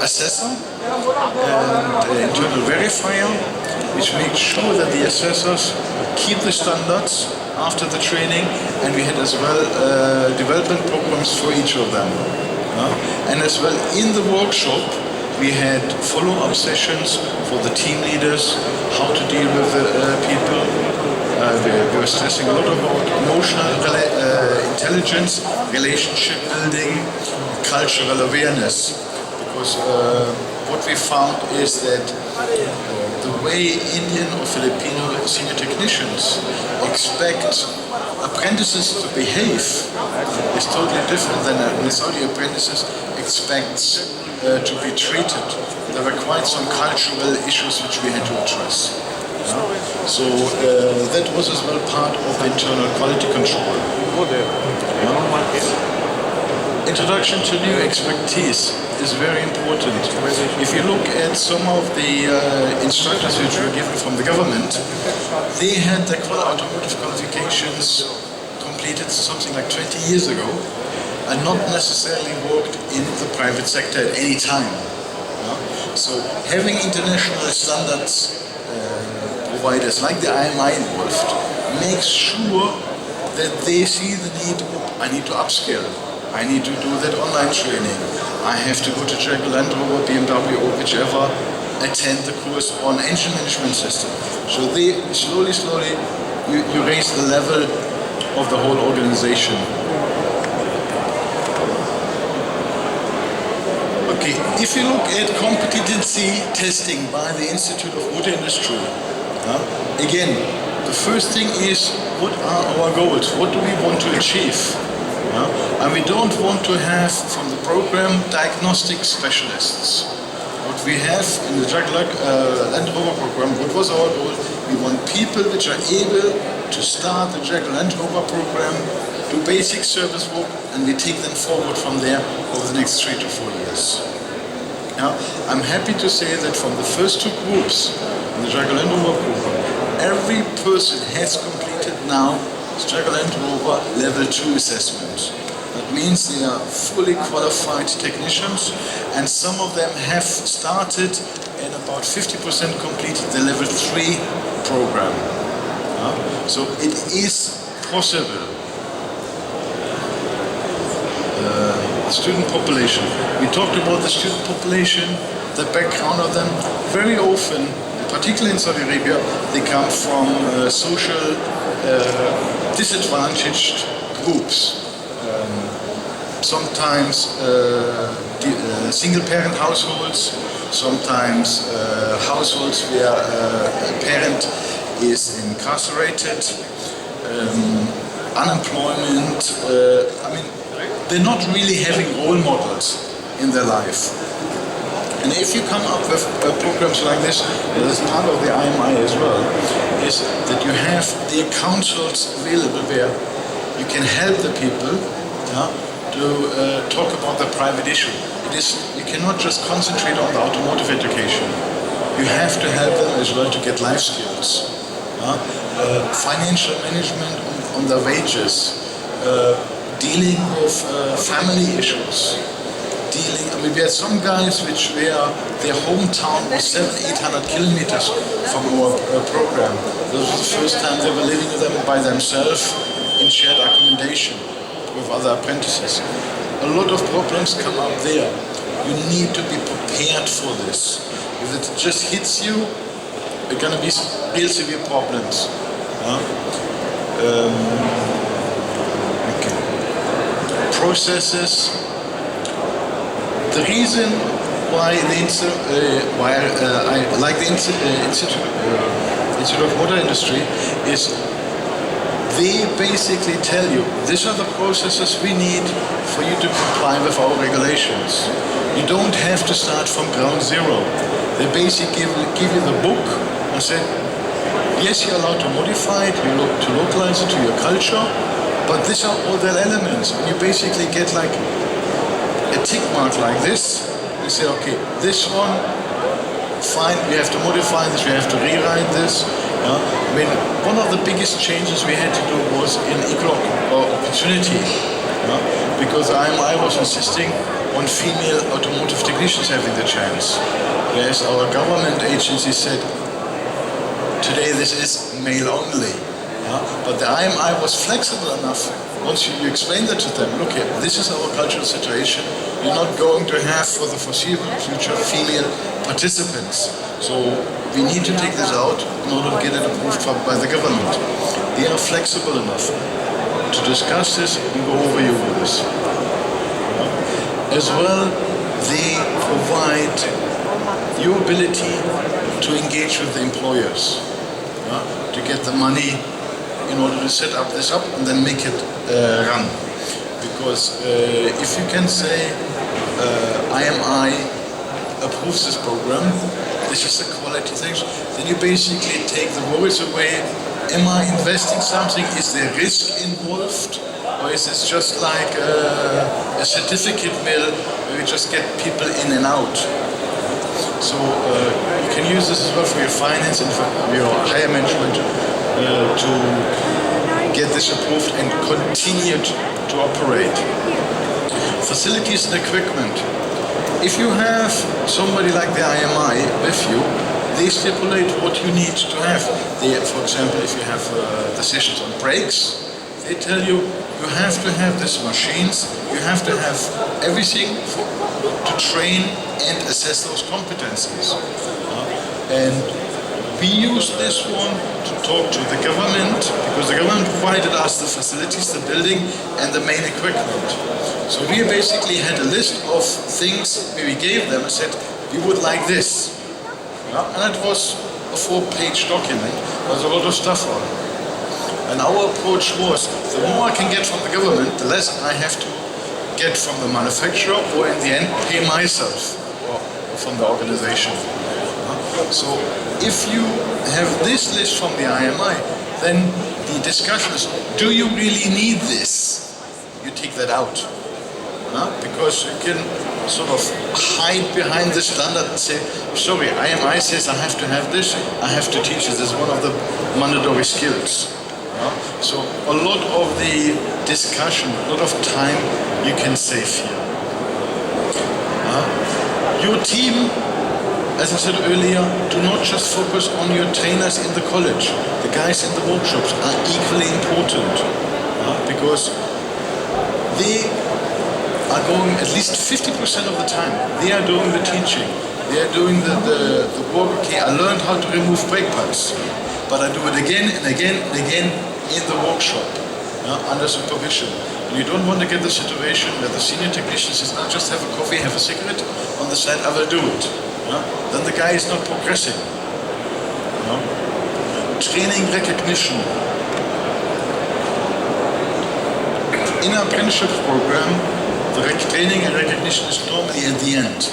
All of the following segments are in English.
assessor and internal verifier, which makes sure that the assessors keep the standards after the training, and we had as well development programs for each of them. And as well in the workshop we had follow-up sessions for the team leaders, how to deal with people. We were stressing a lot about emotional intelligence, relationship building, cultural awareness, because what we found is that the way Indian or Filipino senior technicians expect apprentices to behave is totally different than a Saudi apprentices expects to be treated. There were quite some cultural issues which we had to address. So that was as well part of internal quality control. Introduction to new expertise is very important. If you look at some of the instructors which were given from the government, they had their automotive qualifications completed something like 20 years ago and not necessarily worked in the private sector at any time. So having international standards providers like the IMI involved makes sure that they see the need, I need to upskill, I need to do that online training, I have to go to Jaguar Land Rover, BMW or whichever, attend the course on engine management system. So they slowly, you raise the level of the whole organization. Okay, if you look at competency testing by the Institute of Motor Industry, again, the first thing is, what are our goals? What do we want to achieve? And we don't want to have from the program diagnostic specialists. What we have in the Jaguar Land Rover program, what was our goal? We want people which are able to start the Jaguar Land Rover program, do basic service work, and we take them forward from there over the next 3 to 4 years. I'm happy to say that from the first 2 groups in the Jaguar Land Rover program, every person has completed now the Jaguar Land Rover level 2 assessment. That means they are fully qualified technicians, and some of them have started and about 50% completed the level 3 program. So it is possible. Student population. We talked about the student population, the background of them. Very often, particularly in Saudi Arabia, they come from social disadvantaged groups. Sometimes single-parent households, sometimes households where a parent is incarcerated, unemployment. They're not really having role models in their life. And if you come up with programs like this, as part of the IMI as well, is that you have the councils available where you can help the people to talk about the private issue. You cannot just concentrate on the automotive education. You have to help them as well to get life skills. Financial management on their wages, dealing with family issues, we had some guys which were, their hometown was 700-800 kilometers from our program. This was the first time they were living with them by themselves in shared accommodation with other apprentices. A lot of problems come up there. You need to be prepared for this. If it just hits you, there are going to be real severe problems. Processes. The reason why I like the Institute of Motor Industry is they basically tell you, these are the processes we need for you to comply with our regulations. You don't have to start from ground zero. They basically give you the book and say, yes, you're allowed to modify it, to localize it to your culture, but these are all their elements. And you basically get like a tick mark like this. You say, okay, this one, fine, we have to modify this, we have to rewrite this. One of the biggest changes we had to do was in equal opportunity. Because I was insisting on female automotive technicians having the chance. Whereas our government agency said, today this is male only. But the IMI was flexible enough. Once you explain that to them, look here, this is our cultural situation. You're not going to have for the foreseeable future female participants. So we need to take this out in order to get it approved by the government. They are flexible enough to discuss this and go over you with this. As well, they provide your ability to engage with the employers, to get the money in order to set up this up and then make it run. Because if you can say IMI approves this program, this is the quality thing, then you basically take the worries away. Am I investing something? Is there risk involved? Or is this just like a certificate mill where we just get people in and out? So you can use this as well for your finance and for your higher management to get this approved and continue to operate. Facilities and equipment. If you have somebody like the IMI with you, they stipulate what you need to have. They, for example, if you have decisions on brakes, they tell you you have to have these machines, you have to have everything to train and assess those competencies. And we use this one to talk to the government, because the government provided us the facilities, the building, and the main equipment. So we basically had a list of things we gave them and said, we would like this. And it was a 4-page document. There's a lot of stuff on it. And our approach was, the more I can get from the government, the less I have to get from the manufacturer, or in the end, pay myself or from the organization. So if you have this list from the IMI, then the discussion is, do you really need this? You take that out. Because you can sort of hide behind the standard and say, sorry, IMI says I have to have this, I have to teach it. This is one of the mandatory skills. So a lot of the discussion, a lot of time you can save here. Your team, as I said earlier, do not just focus on your trainers in the college. The guys in the workshops are equally important, because they are going at least 50% of the time. They are doing the teaching. They are doing the work. Okay, I learned how to remove brake pads, but I do it again and again and again in the workshop, under supervision. And you don't want to get the situation where the senior technician says, I'll just have a coffee, have a cigarette on the side, I will do it. Then the guy is not progressing. Training recognition. In our apprenticeship program, the training and recognition is normally at the end.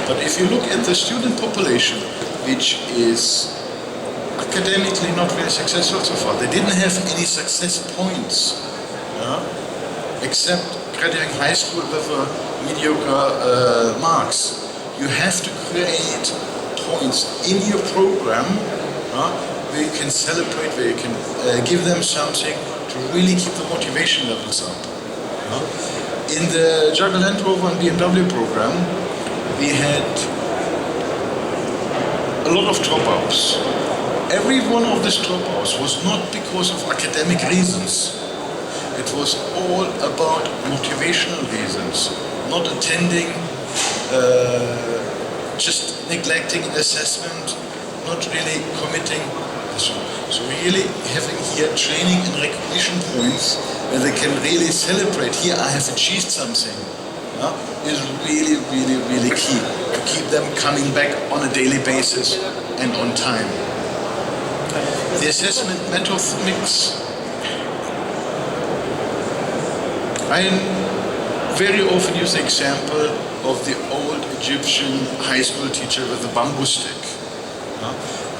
But if you look at the student population, which is academically not very successful so far, they didn't have any success points, except graduating high school with mediocre marks. You have to create points in your program where you can celebrate, where you can give them something to really keep the motivation levels up. In the Jaguar Land Rover and BMW program, we had a lot of dropouts. Every one of these dropouts was not because of academic reasons. It was all about motivational reasons, not attending, just neglecting an assessment, not really committing. So really having here training and recognition points where they can really celebrate, here I have achieved something, is really, really, really key to keep them coming back on a daily basis and on time. The assessment method mix. I very often use the example of the old Egyptian high school teacher with the bamboo stick.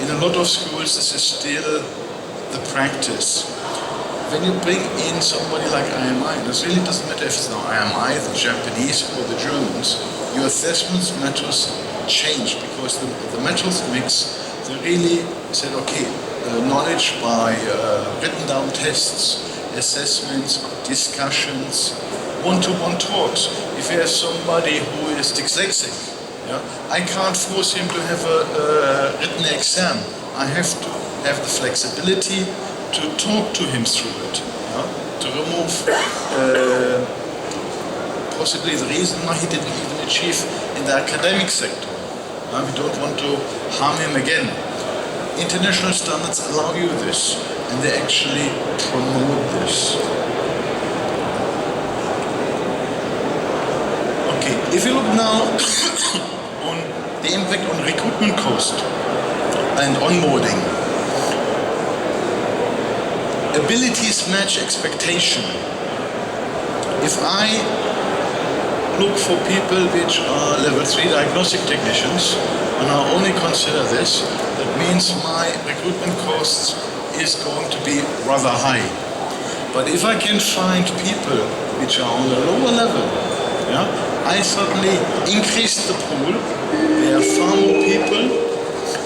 In a lot of schools, this is still the practice. When you bring in somebody like IMI, this really doesn't matter if it's now IMI, the Japanese, or the Germans, your assessments methods change, because the methods mix, they really said, okay, knowledge by written down tests, assessments, discussions, one-to-one talks. If you have somebody who is dyslexic, yeah, I can't force him to have a written exam. I have to have the flexibility to talk to him through it, yeah, to remove possibly the reason why he didn't even achieve in the academic sector. We don't want to harm him again. International standards allow you this, and they actually promote this. Okay, if you look now on the impact on recruitment cost and onboarding, abilities match expectation. If I look for people which are level 3 diagnostic technicians and I only consider this, that means my recruitment costs is going to be rather high. But if I can find people which are on a lower level, yeah, I suddenly increase the pool. There are far more people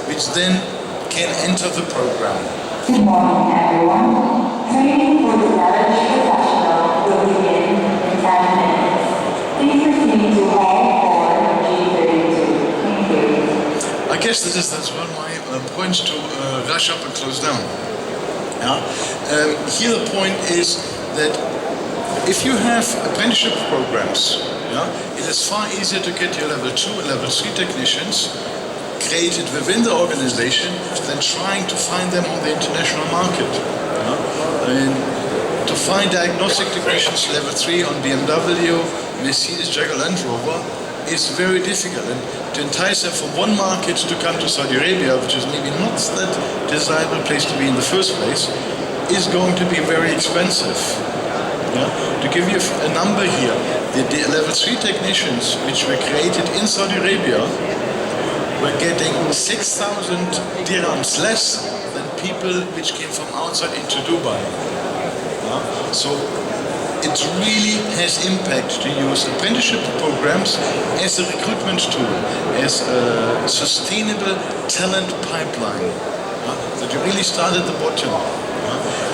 which then can enter the program. Good morning, everyone. Training for the average professional will begin in 10 minutes. Please proceed to hall 4, G32. Thank you. I guess that's one of my points to rush up and close down. Yeah? Here the point is that if you have apprenticeship programs, yeah, it is far easier to get your level 2 and level 3 technicians created within the organization than trying to find them on the international market. Yeah? And to find diagnostic technicians level 3 on BMW, Mercedes, Jaguar, Land Rover is very difficult, and to entice them from one market to come to Saudi Arabia, which is maybe not that desirable place to be in the first place, is going to be very expensive. Yeah? To give you a number here, the level 3 technicians which were created in Saudi Arabia were getting 6,000 dirhams less than people which came from outside into Dubai. Yeah? So it really has impact to use apprenticeship programs as a recruitment tool, as a sustainable talent pipeline. That you really start at the bottom.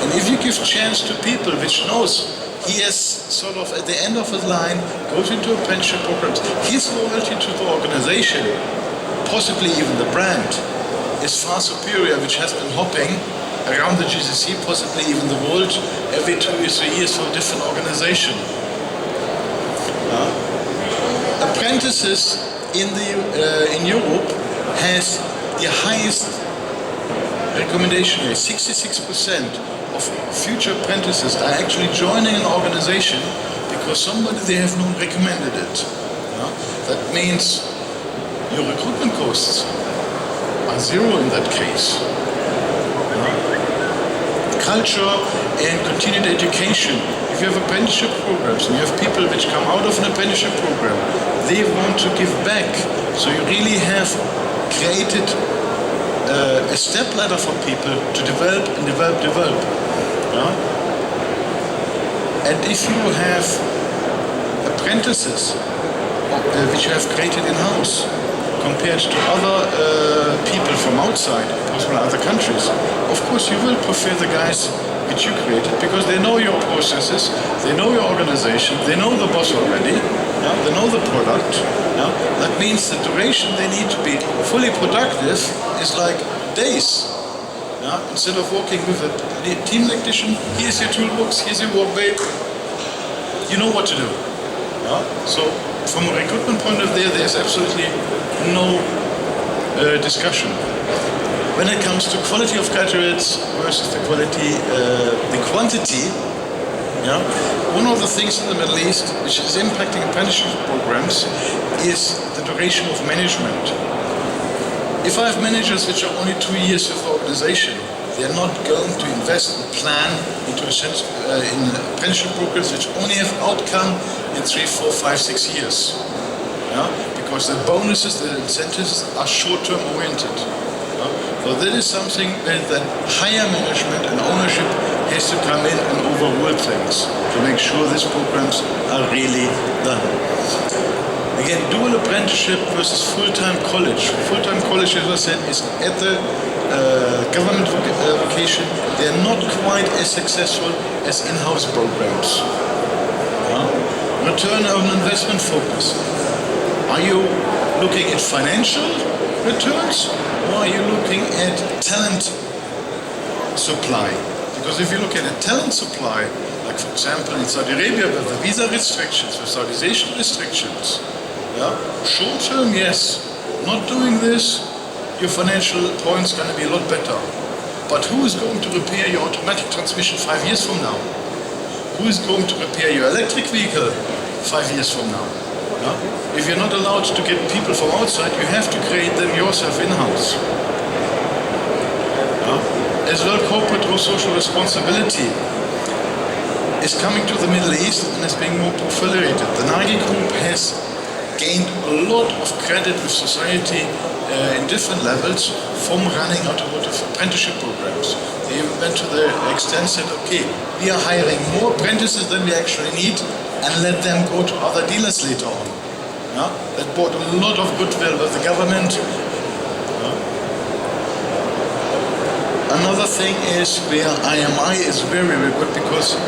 And if you give chance to people which knows he is sort of at the end of his line, goes into apprenticeship programs, his loyalty to the organization, possibly even the brand, is far superior, which has been hopping around the GCC, possibly even the world, every 2 or 3 years for a different organization. Apprentices in Europe has the highest recommendation rate. 66% of future apprentices are actually joining an organization because somebody they have known recommended it. That means your recruitment costs are zero in that case. Culture and continued education. If you have apprenticeship programs and you have people which come out of an apprenticeship program, they want to give back. So you really have created a step ladder for people to develop and develop. Yeah? And if you have apprentices which you have created in-house, compared to other people from outside, possibly other countries, of course you will prefer the guys which you created because they know your processes, they know your organization, they know the boss already, yeah? They know the product. Yeah? That means the duration they need to be fully productive is like days. Yeah? Instead of working with a team technician, here's your toolbox, here's your work babe, you know what to do. Yeah? So from a recruitment point of view, there's absolutely no discussion. When it comes to quality of graduates versus the quantity, yeah, one of the things in the Middle East which is impacting apprenticeship programs is the duration of management. If I have managers which are only 2 years with the organization, they are not going to invest and plan into in apprenticeship programs which only have outcome in 3, 4, 5, 6 years. Yeah? Because the bonuses, the incentives are short-term oriented. Yeah? So that is something that higher management and ownership has to come in and overrule things to make sure these programs are really done. Again, dual apprenticeship versus full-time college. Full-time college, as I said, is at the government vocation. They are not quite as successful as in-house programs. Yeah? return on investment focus. Are you looking at financial returns, or are you looking at talent supply? Because if you look at a talent supply, like for example in Saudi Arabia with the visa restrictions, with Saudization restrictions, yeah, short term, yes, not doing this, your financial point's going to be a lot better. But who is going to repair your automatic transmission 5 years from now? Who is going to repair your electric vehicle 5 years from now? Yeah? If you're not allowed to get people from outside, you have to create them yourself in-house. Yeah? As well, corporate or social responsibility is coming to the Middle East and is being more proliferated. The Nagi Group has gained a lot of credit with society in different levels from running automotive apprenticeship programs. They went to the extent said, okay, we are hiring more apprentices than we actually need and let them go to other dealers later on. Yeah? That brought a lot of goodwill with the government. Yeah? Another thing is where IMI is very, very good, because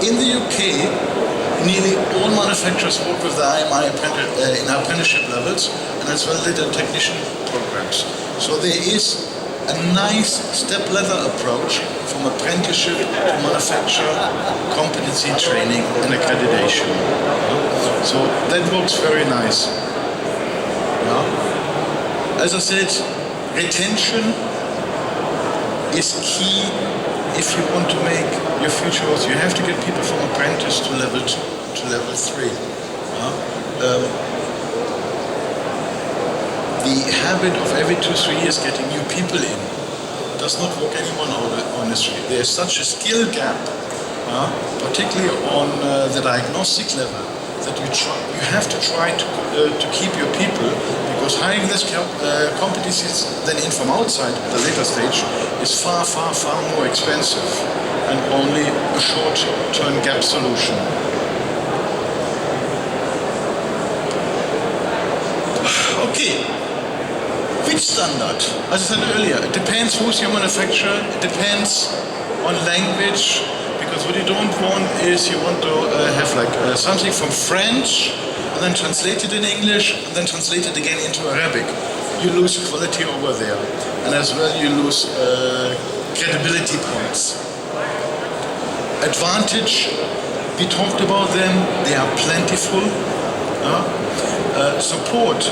in the UK, nearly all manufacturers work with the IMI in apprenticeship levels, and as well as the technician programs. So there is a nice step-ladder approach from apprenticeship to manufacturer, competency training and accreditation. So that works very nice. As I said, retention is key. If you want to make your future growth, you have to get people from apprentice to level 3. The habit of every 2-3 years getting new people in does not work anymore honestly. There is such a skill gap, particularly on the diagnostic level, that you have to try to keep your people, because hiring less competencies than in from outside at the later stage is far, far, far more expensive and only a short-term gap solution. Okay, which standard? As I said earlier, it depends who's your manufacturer, it depends on language, because what you don't want is you want to have like something from French and then translated in English and then translated again into Arabic. You lose quality over there, and as well you lose credibility points. Advantage, we talked about them, they are plentiful. Support,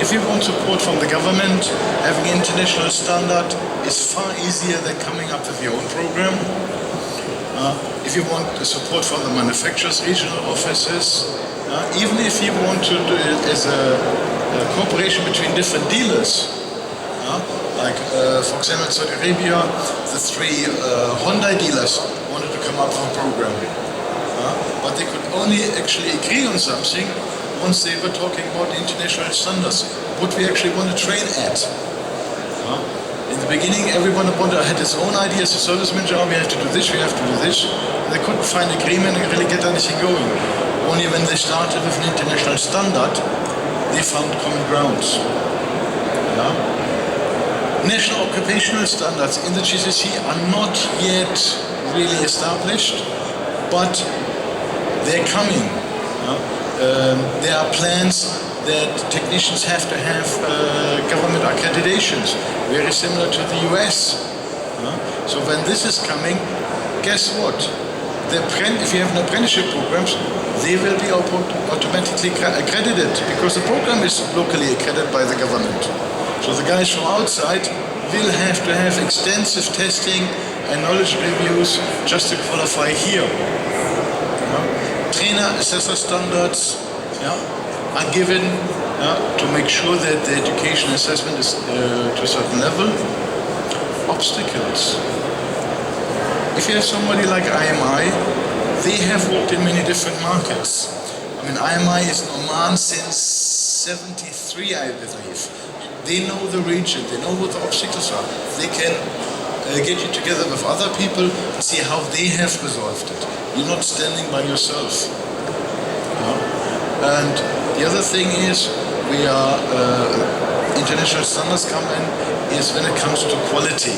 if you want support from the government, having international standard is far easier than coming up with your own program. If you want the support from the manufacturers, regional offices, even if you want to do it as a cooperation between different dealers, like for example in Saudi Arabia, the 3 Honda dealers wanted to come up with a program, but they could only actually agree on something once they were talking about international standards, what we actually want to train at. In the beginning, everyone had his own ideas. The service manager, we have to do this, we have to do this. And they couldn't find agreement and really get anything going. Only when they started with an international standard, they found common grounds. National occupational standards in the GCC are not yet really established, but they're coming. There are plans that technicians have to have government accreditations, very similar to the US. So when this is coming, guess what? If you have an apprenticeship programs, they will be automatically accredited, because the program is locally accredited by the government. So the guys from outside will have to have extensive testing and knowledge reviews just to qualify here. Trainer assessor standards are given to make sure that the education assessment is to a certain level. Obstacles. If you have somebody like IMI, they have worked in many different markets. I mean, IMI is in Oman since 73, I believe. They know the region, they know what the obstacles are. They can get you together with other people and see how they have resolved it. You're not standing by yourself. And the other thing is, we are international standards come in is when it comes to quality.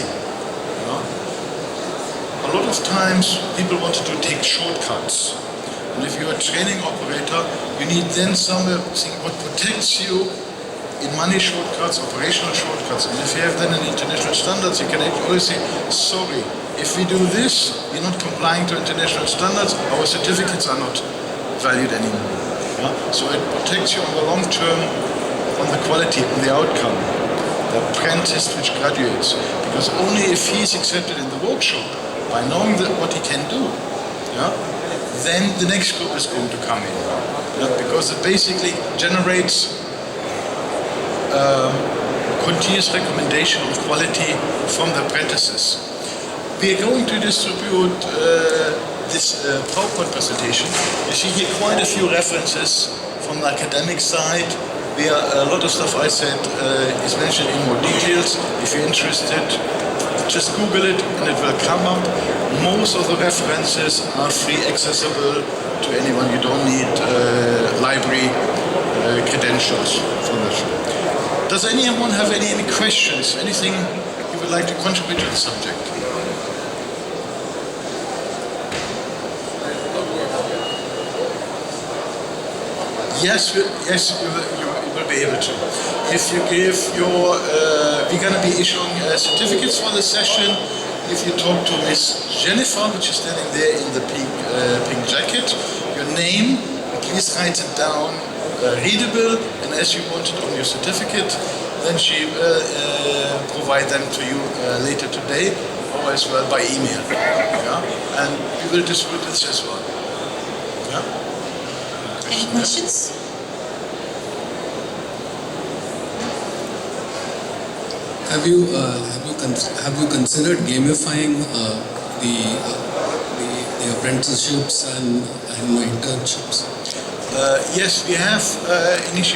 A lot of times people wanted to take shortcuts. And if you're a training operator, you need then something what protects you in money shortcuts, operational shortcuts. And if you have then an international standards, you can always say, sorry, if we do this, we're not complying to international standards, our certificates are not valued anymore. Yeah? So it protects you on the long term, on the quality and the outcome. The apprentice which graduates, because only if he's accepted in the workshop, by knowing what he can do, yeah, then the next group is going to come in. Yeah? Because it basically generates continuous recommendation of quality from the apprentices. We are going to distribute this PowerPoint presentation. You see here quite a few references from the academic side, where a lot of stuff I said is mentioned in more details. If you're interested, just Google it and it will come up. Most of the references are free accessible to anyone. You don't need library credentials for that. Does anyone have any questions? Anything you would like to contribute to the subject? Yes, you will be able to. If you give your, we're going to be issuing certificates for the session. If you talk to Miss Jennifer, which is standing there in the pink jacket, your name, please write it down, readable, and as you want it on your certificate, then she will provide them to you later today, or as well by email. Yeah? And we will distribute this as well. Yeah? Any questions? Have you considered gamifying the apprenticeships and internships? Yes, we have initiated